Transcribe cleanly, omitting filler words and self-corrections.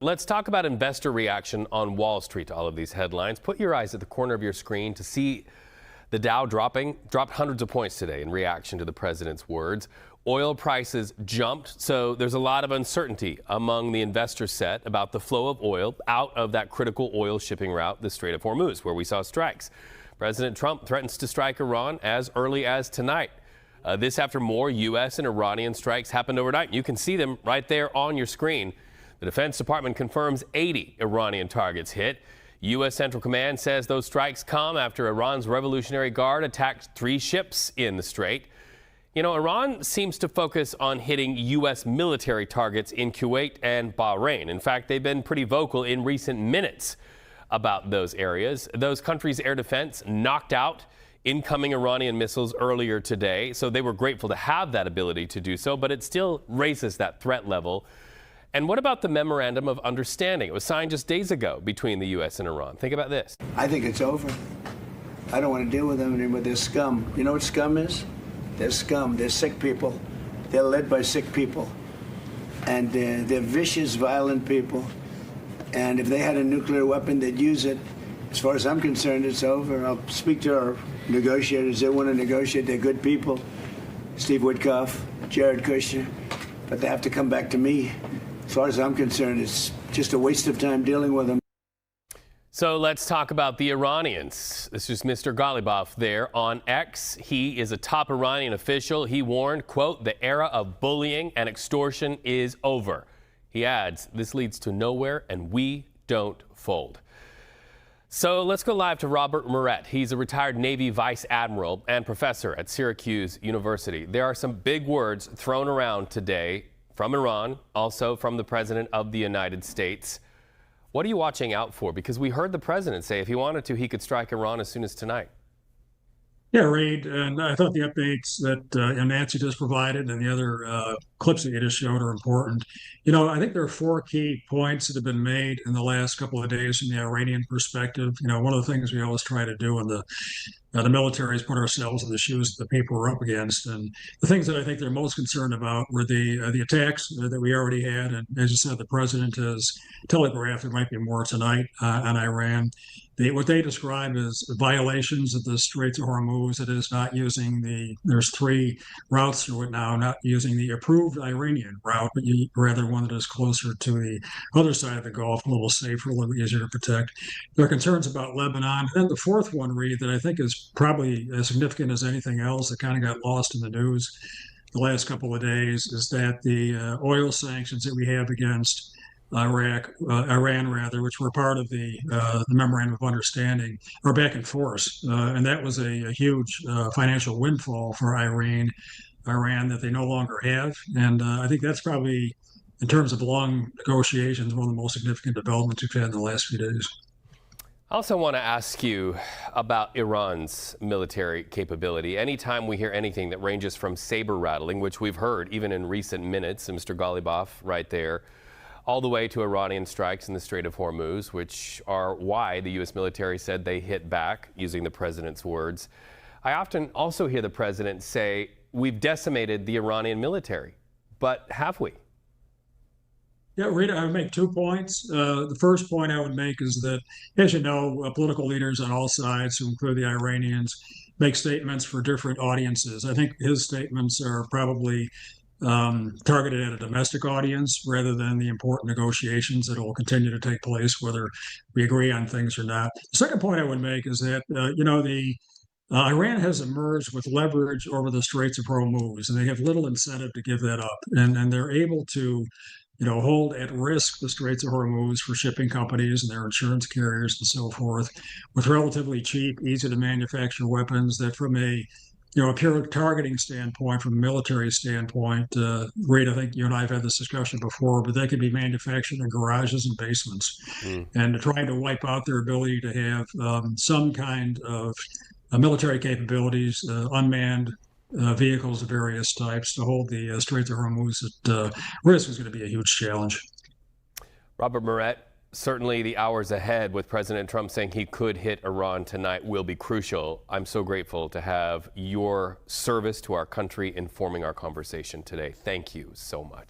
Let's talk about investor reaction on Wall Street to all of these headlines. Put your eyes at the corner of your screen to see the Dow dropped hundreds of points today in reaction to the president's words. Oil prices jumped, so there's a lot of uncertainty among the investor set about the flow of oil out of that critical oil shipping route, the Strait of Hormuz, where we saw strikes. President Trump threatens to strike Iran as early as tonight. This after more U.S. and Iranian strikes happened overnight. You can see them right there on your screen. The Defense Department confirms 80 Iranian targets hit. U.S. Central Command says those strikes come after Iran's Revolutionary Guard attacked 3 ships in the strait. You know, Iran seems to focus on hitting U.S. military targets in Kuwait and Bahrain. In fact, they've been pretty vocal in recent minutes about those areas. Those countries' air defense knocked out incoming Iranian missiles earlier today, so they were grateful to have that ability to do so, but it still raises that threat level. And what about the Memorandum of Understanding? It was signed just days ago between the U.S. and Iran. Think about this. I think it's over. I don't want to deal with them anymore. They're scum. You know what scum is? They're scum. They're sick people. They're led by sick people. And they're vicious, violent people. And if they had a nuclear weapon, they'd use it. As far as I'm concerned, it's over. I'll speak to our negotiators. They want to negotiate. They're good people. Steve Witkoff, Jared Kushner. But they have to come back to me. As far as I'm concerned, it's just a waste of time dealing with them. So let's talk about the Iranians. This is Mr. Ghalibaf there on X. He is a top Iranian official. He warned, quote, "The era of bullying and extortion is over." He adds, "This leads to nowhere and we don't fold." So let's go live to Robert Murrett. He's a retired Navy vice admiral and professor at Syracuse University. There are some big words thrown around today from Iran, also from the President of the United States. What are you watching out for? Because we heard the president say if he wanted to, he could strike Iran as soon as tonight. Yeah, Reed, and I thought the updates that Nancy just provided and the other clips that you just showed are important. You know, I think there are 4 key points that have been made in the last couple of days from the Iranian perspective. You know, one of the things we always try to do in the military is put ourselves in the shoes of the people we're up against. And the things that I think they're most concerned about were the attacks that we already had. And as you said, the president has telegraphed there might be more tonight on Iran. What they describe as violations of the Straits of Hormuz. It is not using there's 3 routes through it now, not using the approved Iranian route, but rather one that is closer to the other side of the Gulf, a little safer, a little easier to protect. There are concerns about Lebanon. And then the 4th one, Reed, that I think is probably as significant as anything else that kind of got lost in the news the last couple of days, is that the oil sanctions that we have against Iran, which were part of the Memorandum of Understanding, are back in force. And that was a huge financial windfall for Iran that they no longer have. And I think that's probably, in terms of long negotiations, one of the most significant developments we've had in the last few days. I also want to ask you about Iran's military capability. Anytime we hear anything that ranges from saber rattling, which we've heard even in recent minutes, and Mr. Ghalibaf right there, all the way to Iranian strikes in the Strait of Hormuz, which are why the U.S. military said they hit back, using the president's words. I often also hear the president say, we've decimated the Iranian military. But have we? Yeah, Rita, I would make 2 points. The first point I would make is that, as you know, political leaders on all sides, who include the Iranians, make statements for different audiences. I think his statements are probably targeted at a domestic audience rather than the important negotiations that will continue to take place, whether we agree on things or not. The second point I would make is that, Iran has emerged with leverage over the Straits of Hormuz, and they have little incentive to give that up. And they're able to, hold at risk the Straits of Hormuz for shipping companies and their insurance carriers and so forth, with relatively cheap, easy to manufacture weapons that, from a pure targeting standpoint, from a military standpoint, Reed, I think you and I have had this discussion before, but they could be manufactured in garages and basements. And trying to wipe out their ability to have some kind of military capabilities, unmanned vehicles of various types to hold the Straits of Hormuz at risk is going to be a huge challenge. Robert Murrett, certainly the hours ahead with President Trump saying he could hit Iran tonight will be crucial. I'm so grateful to have your service to our country informing our conversation today. Thank you so much.